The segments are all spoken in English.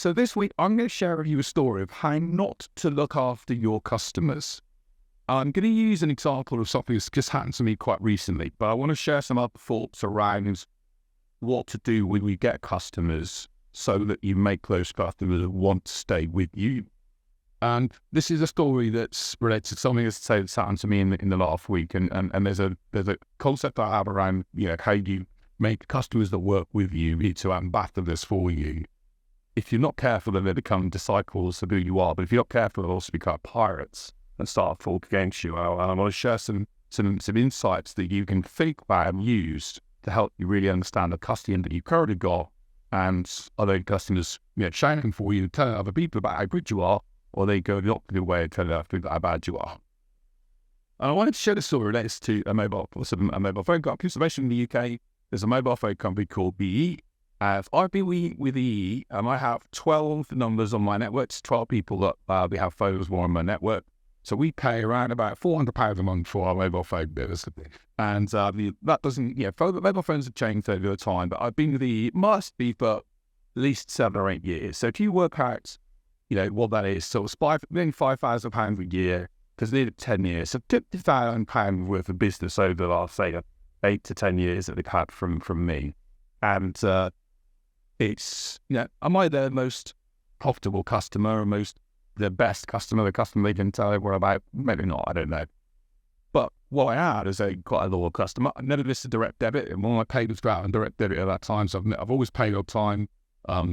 So this week, I'm going to share with you a story of how not to look after your customers. I'm going to use an example of something that's just happened to me quite recently, but I want to share some other thoughts around what to do when we get customers so that you make those customers want to stay with you. And this is a story that's related to something that's happened to me in the last week. And there's a concept I have around, how you make customers that work with you into ambassadors for you. If you're not careful, then they become disciples of who you are. But if you're not careful, they'll also become pirates and start to fall against you. And I want to share some insights that you can think about and use to help you really understand the customer that you currently got, and are those customers shining for you, telling other people about how good you are, or they go the opposite way and tell other people how bad you are. And I wanted to share this story relates to a mobile phone company. So basically in the UK, there's a mobile phone company called EE. I've been with EE, and I have 12 numbers on my network. It's 12 people that we have phones on my network. So we pay around about £400 a month for our mobile phone bills. And that doesn't, mobile phones have changed over time, but I've been with EE, must be for at least 7 or 8 years. So if you work out, what that is, so it's nearly £5,000 a year, because nearly 10 years. So £50,000 worth of business over the last, say, 8 to 10 years that they've had from me. And it's, am I their most profitable customer, or the best customer, the customer they can tell everyone about? Maybe not, I don't know. But what I had is quite a loyal customer. I never missed a direct debit, and all my payments go out on direct debit at that time, so I've always paid on time.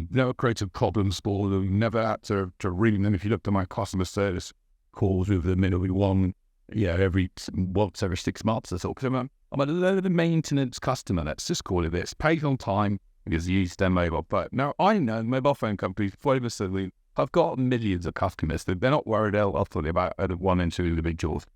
Never created problems for them, never had to ring them. If you looked at my customer service calls with them, it'll be once every 6 months or so. Because I'm a low maintenance customer, let's just call it this. Paid on time because you use their mobile phone. Now, I know mobile phone companies, famously, have got millions of customers. They're not worried ultimately about one and two individuals.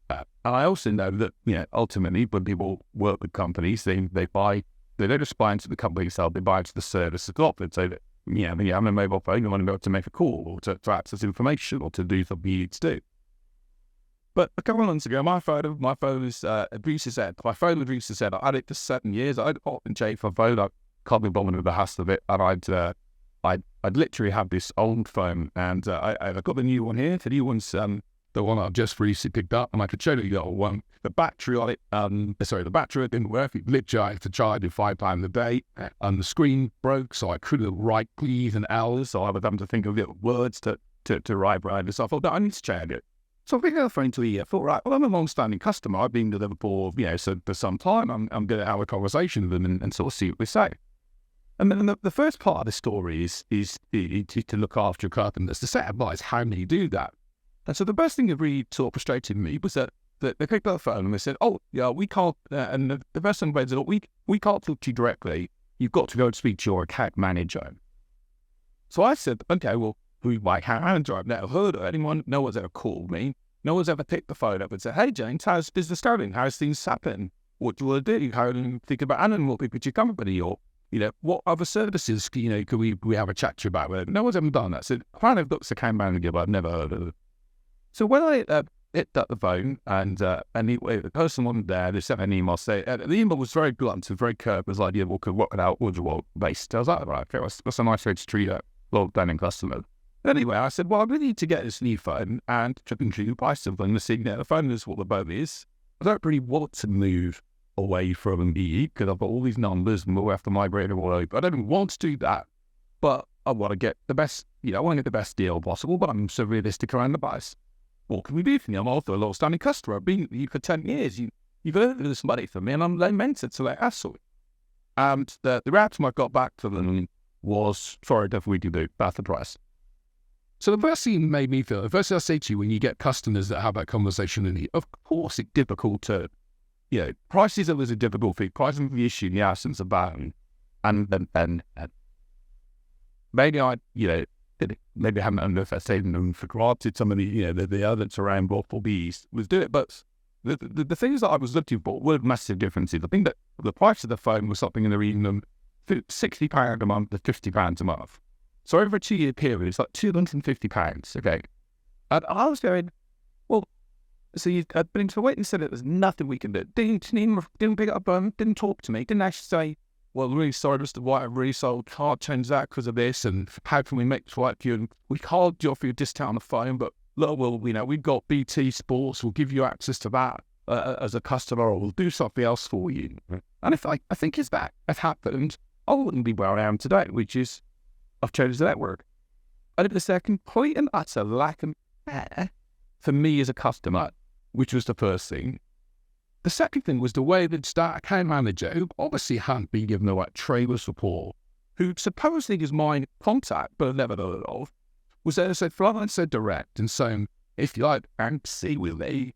And I also know that, ultimately, when people work with companies, they don't just buy into the company itself, they buy into the service as well. They'd say that, when you have a mobile phone, you want to be able to make a call, or to access information, or to do something you need to do. But a couple of months ago, my phone was reduced its head. My phone was reduced its head. I had it for 7 years. I'd pop and change my phone. I can't be bothered with the hassle of it. And I'd literally had this old phone, and I've got the new one here. The new one's the one I've just recently picked up, and I could show you the old one. The battery on it, the battery didn't work. It literally, I had to charge it 5 times a day, and the screen broke, so I couldn't write P's and L's, so I was having to think of little words to write behind it. So I thought, no, I need to change it. So I picked up the phone to EE. I thought, right, well, I'm a long-standing customer. I've been with them for some time. I'm going to have a conversation with them and sort of see what they say. And then the first part of the story is to look after your customers. The set advice, how do you do that? And so the best thing that really sort of frustrated me was that they picked up the phone and they said, oh, yeah, we can't, and the person said, oh, we can't talk to you directly. You've got to go and speak to your account manager. So I said, okay, well, who's my account manager? I've never heard of anyone. No one's ever called me. No one's ever picked the phone up and said, hey, James, how's business going? How's things happen? What do you want to do? How do you think about animal people to your company? Or, what other services, could we have a chat to you about? No one's ever done that. So apparently I've got this account manager, but I've never heard of it. So when I picked up the phone and the person wasn't there, they sent an email saying, the email was very blunt and very curt. It was like, what could work it out, what based. I was like, right, okay, that's a nice way to treat a long-standing customer. Anyway, I said, well, I really need to get this new phone and to buy something to see the phone is what the boat is. I don't really want to move away from EE because I've got all these numbers and we'll have to migrate them all over. I don't want to do that, but I want to get the best, I want to get the best deal possible, but I'm so realistic around the price. What can we do for you? I'm also a long-standing customer. I've been with you for 10 years. You've earned this money from me, and I'm lamented to let hassle. And the reaction I got back to them was, sorry, definitely we can do. That's the price. So the first thing made me feel, the first thing I say to you when you get customers that have that conversation, and of course it's difficult to, price is always a difficult thing. Price is the issue in the absence of value. And maybe maybe I haven't underestimated them for granted. Some of the others around what these was do it, but the things that I was looking for were massive differences. I think that the price of the phone was something in the region of £60 a month to £50 a month. So over a 2-year period, it's like £250. Okay, and I was going, well, so I'd been to wait and said there's nothing we can do. Didn't pick up, didn't talk to me, didn't actually say well, really sorry, Mr. White, I'm really sorry, we can't change that because of this, and how can we make this right for you? And we can't offer you a discount on the phone, but look, well, we've got BT Sports, we'll give you access to that as a customer, or we'll do something else for you. And if I think if that had happened, I wouldn't be where I am today, which is I've changed the network. And it was a complete and utter lack of care for me as a customer, which was the first thing. The second thing was the way that that account manager, who obviously hadn't been given the right trailer support, who supposedly is my contact, but never heard of, was there so flat and so direct and saying, if you like fancy with me,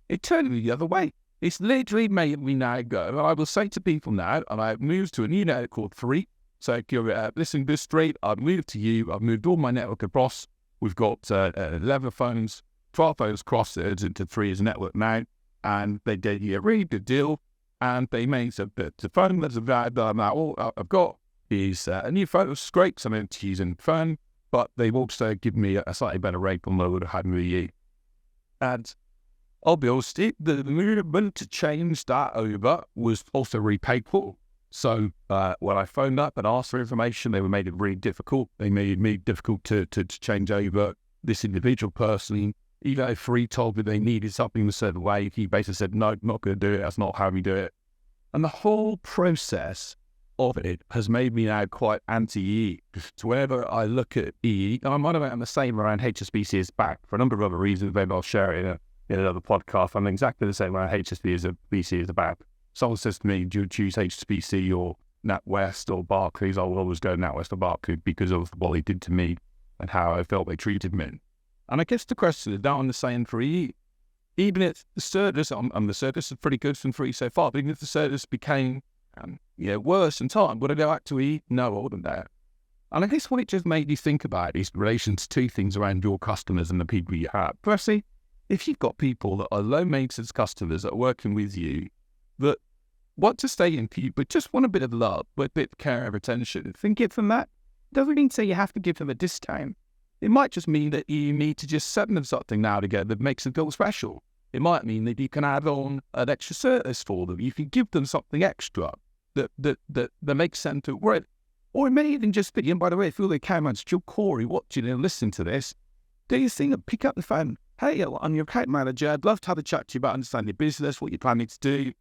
it turned me the other way. It's literally made me now go, and I will say to people now, and I've moved to a new network called 3. So if you're listening to this straight, I've moved to you, I've moved all my network across. We've got 11 phones, 12 phones crossed into 3 as a network now. And they did a really good deal, and they made so the phone that's all I've got is a new phone. It's great, so I'm going to use a phone, but they've also given me a slightly better rate than I would have had with you. And I'll be honest, the movement to change that over was also really painful. So when I phoned up and asked for information, they made it really difficult. They made it difficult to change over this individual person. Even though 3 told me they needed something a certain way, he basically said, no, not going to do it. That's not how we do it. And the whole process of it has made me now quite anti-EE. So whenever I look at EE, I'm the same around HSBC as back for a number of other reasons. Maybe I'll share it in another podcast. I'm exactly the same around HSBC as back. Someone says to me, do you choose HSBC or NatWest or Barclays? I will always go NatWest or Barclays because of what they did to me and how I felt they treated me. And I guess the question is, now I'm the same for EE. Even if the service, the service is pretty good from 3 so far, but even if the service became worse in time, would I go back to EE? No, I wouldn't there. And I guess what it just made me think about is in relation to 2 things around your customers and the people you have. Firstly, if you've got people that are low maintenance customers that are working with you that want to stay in for you, but just want a bit of love, a bit of care and attention, then give them that. Doesn't mean to say you have to give them a discount. It might just mean that you need to just send them something now together that makes them feel special. It might mean that you can add on an extra service for them. You can give them something extra that makes sense to work. Or it may even just be, and by the way, if you're the account manager, you're Corey watching and listening to this, do you think of pick up the phone? Hey, I'm your account manager. I'd love to have a chat to you about understanding your business, what you're planning to do,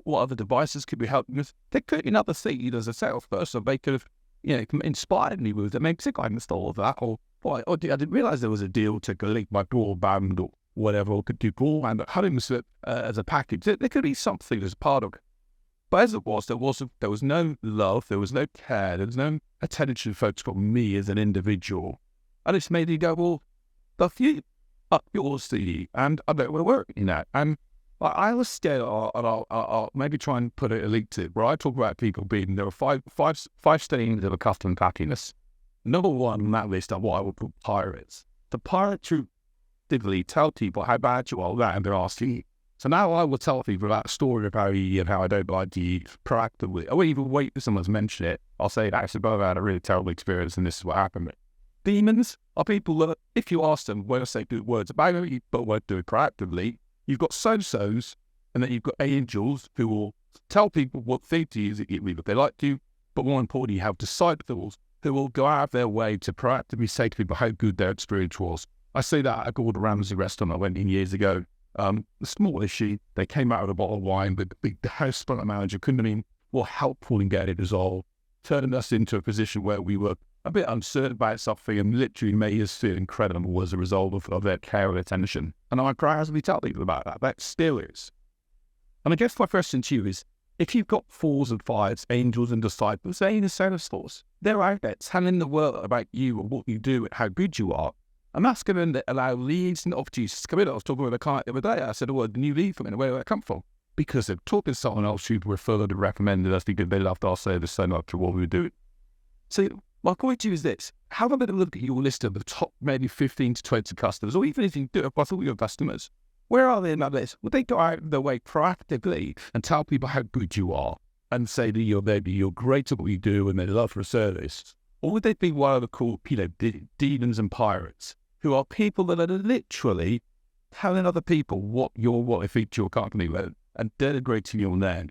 what other devices could be helping us. There could be another thing as a salesperson they could have, inspired me with that makes it kind of all of that, or I didn't realise there was a deal to link my broadband or whatever, or could do broadband at home as a package. There could be something as part of it. But as it was, there was no love, there was no care, there was no attention focused on me as an individual. And it's made me go, well, stuff you, up yours to you, and I don't want to work in that. And I was scared, and I'll maybe try and put a link to it, where I talk about people being, there are five stages of a customer happiness. Number 1 on that list are what I would call pirates. The pirate who typically tell people how bad you are and they're asking. So now I will tell people about a story about EE and how I don't like EE proactively. I won't even wait for someone to mention it. I'll say, actually, I had a really terrible experience and this is what happened. Demons are people that, if you ask them, won't say good words about it, but won't do it proactively. You've got so-sos, and then you've got angels who will tell people what they do if they like you, but more importantly, you have disciples who will go out of their way to proactively say to people how good their experience was. I say that at a Gordon Ramsay restaurant I went in years ago. A small issue, they came out with a bottle of wine, but the restaurant manager couldn't have been more helpful in getting it resolved, turning us into a position where we were a bit uncertain about something and literally made us feel incredible as a result of their care and attention. And I proudly tell people about that. That still is. And I guess my question to you is, if you've got 4s and 5s, angels and disciples, they're in the sales force. They're out there telling the world about you and what you do and how good you are. And that's going to allow leads and opportunities to come in. I was talking with a client the other day. I said, a new lead from me. Where did that come from? Because they're talking to someone else who referred and recommended us because they loved our service so much for what we were doing. So my point to you is this. Have a bit of a look at your list of the top maybe 15 to 20 customers, or even if you do it across all your customers. Where are they in that list? Would they go out of their way proactively and tell people how good you are and say that you're great at what you do and they love your service? Or would they be what I would call, demons and pirates, who are people that are literally telling other people what they think your company with and denigrating your name?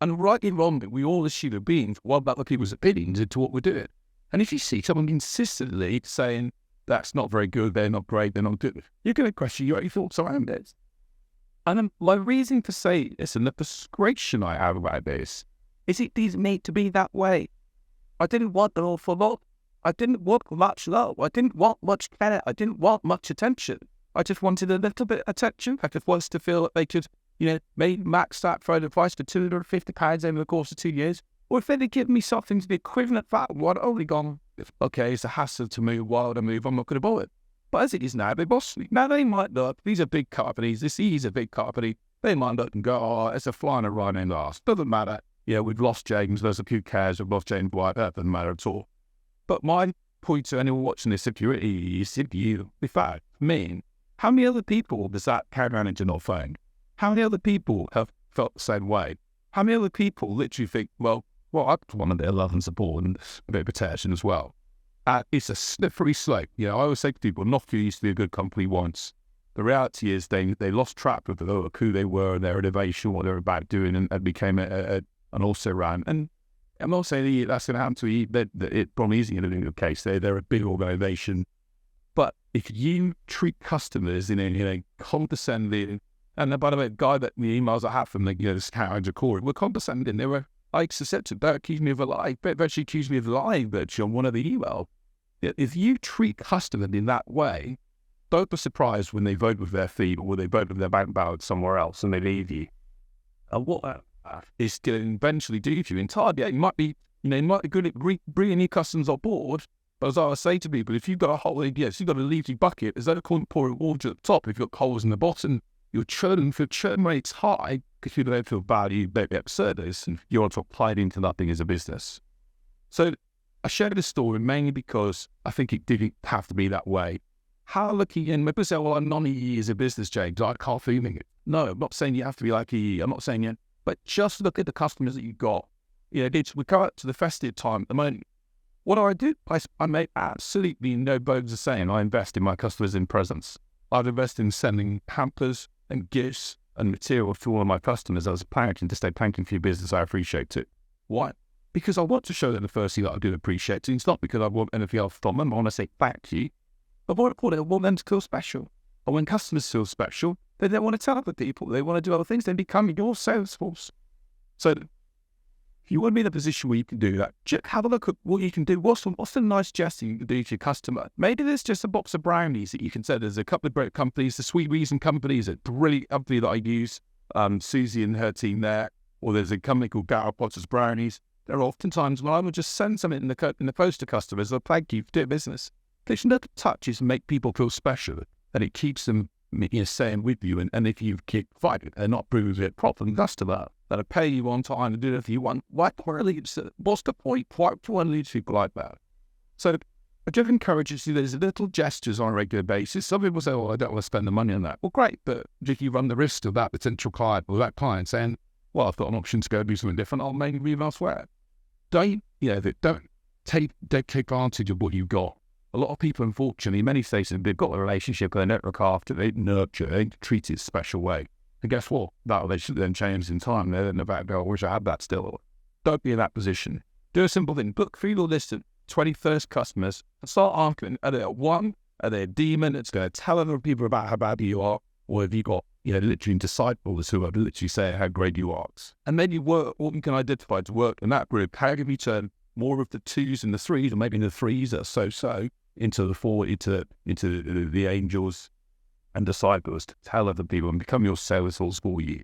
And rightly wrongly, we all as human beings want other people's opinions into what we're doing. And if you see someone consistently saying, that's not very good, they're not great, they're not good, you're going to question your own thoughts around it. And my reason for saying this and the frustration I have about this is it didn't need to be that way. I didn't want an awful lot. I didn't want much love. I didn't want much care. I didn't want much attention. I just wanted a little bit of attention. I just wanted to feel that they could, maybe max that for the price for £250 over the course of 2 years. Or if they'd give me something to the equivalent of that, what only gone, okay, it's a hassle to move, why would I move? I'm not going to bother. But as it is now, they boss me. Now they might look, these are big companies, this is a big company, they might look and go, oh, it's a fly in a rhino in the arse. Doesn't matter. We've lost James, there's a few cares, we've lost James White, that doesn't matter at all. But my point to anyone watching this, if you, in fact, me, how many other people does that account manager not phone? How many other people have felt the same way? How many other people literally think, well, I want a bit of love and support and a bit of protection as well. It's a slippery slope. I always say to people, Nokia used to be a good company once. The reality is they lost track of who they were and their innovation, what they were about doing, and became an also-ran. And I'm not saying that's going to happen to you. It probably isn't going to be the case. They're a big organisation. But if you treat customers in a condescending, and by the way, the guy that the emails I have from this account core were condescending. They were, I accepted, they accused me of a lie. They actually accused me of lying virtually on one of the emails. If you treat customers in that way, don't be surprised when they vote with their feet or when they vote with their bank balance somewhere else and they leave you. And what that is going to eventually do to you entirely, it might be, you might be good at bringing new customers on board, but as I always say to people, if you've got a hole, if you've got a leaky bucket, there's no point pouring water at the top. If you've got holes in the bottom, your churn rate's high because people don't feel bad, you don't be absurd, and you're on top applied into nothing as a business. So I share this story mainly because I think it didn't have to be that way. How lucky, and people say, well, I'm not EE as a business, James, I can't feeling it. No, I'm not saying you have to be like EE. I'm not saying you, but just look at the customers that you've got. We come up to the festive time at the moment. What do I do? I make absolutely no bones of saying I invest in my customers in presents. I'd invest in sending hampers and gifts and material to all of my customers as a thanking to say thank you for your business. I appreciate it. Why? Because I want to show them the first thing that I do appreciate it. It's not because I want anything else from them. I want to say thank you. But what I want them to feel special. And when customers feel special, then they want to tell other people. They want to do other things. They become your sales force. So if you want to be in a position where you can do that, just have a look at what you can do. What's the nice gesture you can do to your customer? Maybe there's just a box of brownies that you can send. There's a couple of great companies. The Sweet Reason company is a brilliant company that I use. Susie and her team there. Or there's a company called Garrett Potter's Brownies. There are oftentimes when I would just send something in the post to customers, a thank you for doing business. These little touches make people feel special, and it keeps them staying with you. And if you keep fighting and not proving it properly, customer that'll pay you on time and do it if you want, what's the point? Why do you want to lead people like that? So I just encourage you to see there's little gestures on a regular basis. Some people say, I don't want to spend the money on that. Well, great, but if you run the risk of that potential client or that client saying, well, I've got an option to go do something different, I'll maybe move elsewhere. Don't take advantage of what you've got. A lot of people, unfortunately, in many cases, they've got a relationship, they don't look after, they nurture, they treat it a special way. And guess what? That they should then change in time. They're then about, I wish I had that still. Don't be in that position. Do a simple thing. Book through your list of 20 first customers and start asking, are they one? Are they a demon? It's going to tell other people about how bad you are. Or have you got, literally disciples who are literally saying how great you are? And then you work, what you can identify to work in that group. How can you turn more of the twos and the threes, or maybe the threes that are so-so, into the four, into the angels and disciples to tell other people and become your sales force for you.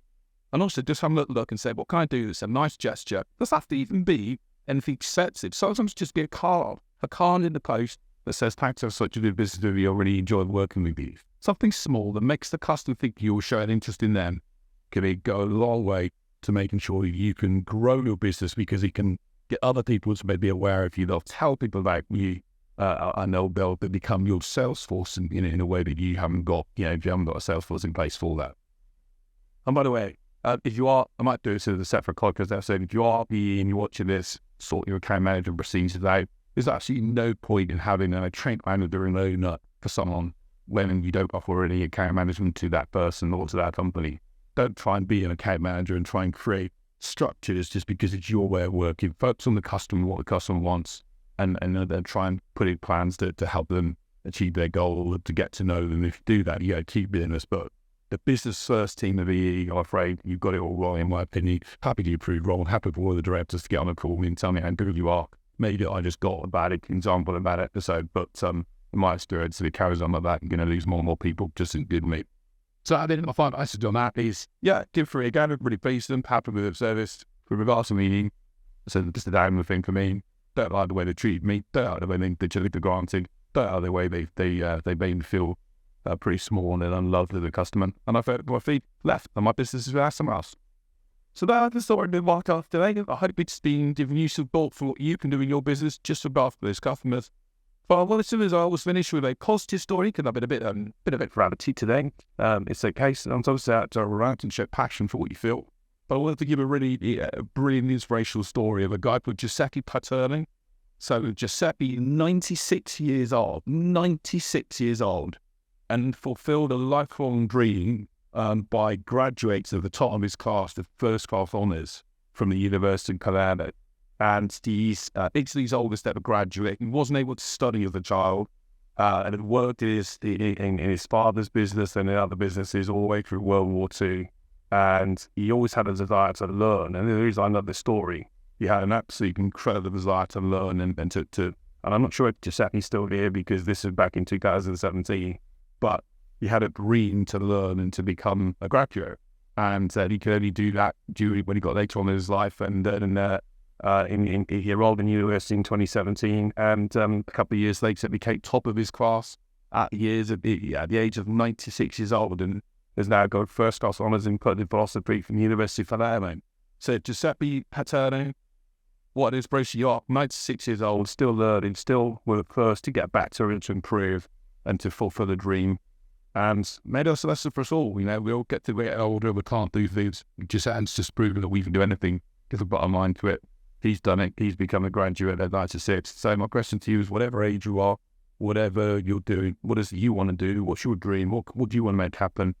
And also just have a look and say, what can I do? It's a nice gesture. It doesn't have to even be anything excessive. Sometimes just be a card in the post that says, thanks for such a good business with you. I really enjoyed working with you. Something small that makes the customer think you're showing interest in them can go a long way to making sure you can grow your business, because it can get other people to maybe aware of you. They'll tell people about you. I know they'll become your sales force in a way that you haven't got, if you haven't got a sales force in place for that. And by the way, if you are, I might do this as a separate podcast episode. If you are PE and you're watching this, sort your account manager procedures out. There's actually no point in having a trained manager and owner for someone when you don't offer any account management to that person or to that company. Don't try and be an account manager and try and create structured is just because it's your way of working. Focus on the customer, what the customer wants, and then try and put in plans to help them achieve their goal, to get to know them. If you do that, you keep business. But the business first team of EE, I'm afraid you've got it all wrong, in my opinion. Happy to prove wrong. Happy for all the directors to get on a call and tell me how good you are. Maybe I just got a bad example, a bad episode, but in my experience, if it carries on like that, you're going to lose more and more people just in good me. So I think my final message on that is, give free again. I'm really pleased with them, happy with their service. With regards to me, so just a downward thing for me. Don't like the way they treat me. Don't like the way they take for granted. Don't like the way they made me feel pretty small and unloved as a customer. And I felt my feet left, and my business is with somewhere else. So that's the story of the podcast today. I hope it's been giving you some thought for what you can do in your business just about those customers. But what I always finish with a positive story, because I've been a bit of gravity today. It's okay. Sometimes to rant and show passion for what you feel. But I wanted to give a really brilliant inspirational story of a guy called Giuseppe Paterno. So Giuseppe, 96 years old, and fulfilled a lifelong dream by graduating at the top of his class, the first class honours from the University of Palermo. And he's Italy's oldest ever graduate. He wasn't able to study as a child and had worked in his father's business and in other businesses all the way through World War II. And he always had a desire to learn. And the reason I love this story, he had an absolutely incredible desire to learn and I'm not sure if Giuseppe's still here because this is back in 2017, but he had a dream to learn and to become a graduate. And he could only do that when he got later on in his life. And he enrolled in university in 2017, and a couple of years later became top of his class at the age of 96 years old, and has now got first class honours in political philosophy from the University of Palermo. So Giuseppe Paterno, what an inspiration you are! 96 years old, still learning, still were the first to get better and to improve and to fulfil a dream. And made us a lesson for us all. We all get to get older, we can't do things. Giuseppe's just proven that we can do anything. Give a bottom line to it. He's done it. He's become a graduate at 96. So my question to you is, whatever age you are, whatever you're doing, what is it you want to do? What's your dream? What do you want to make happen?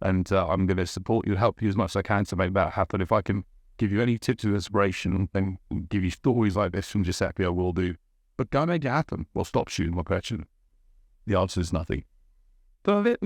And I'm going to support you and help you as much as I can to make that happen. If I can give you any tips of inspiration and give you stories like this from Giuseppe, I will do. But go make it happen. What stops you? My question. The answer is nothing. So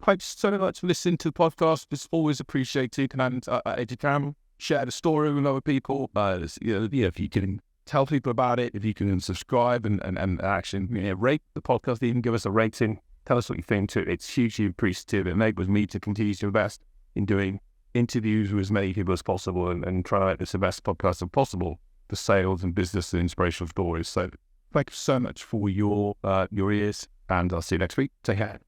thanks so much for listening to the podcast. It's always appreciated. And if you can, share the story with other people. If you can tell people about it, if you can subscribe and actually rate the podcast, even give us a rating. Tell us what you think too. It's hugely appreciative. It enables me to continue to invest in doing interviews with as many people as possible and try to make this the best podcast as possible for sales and business and inspirational stories. So thank you so much for your ears, and I'll see you next week. Take care.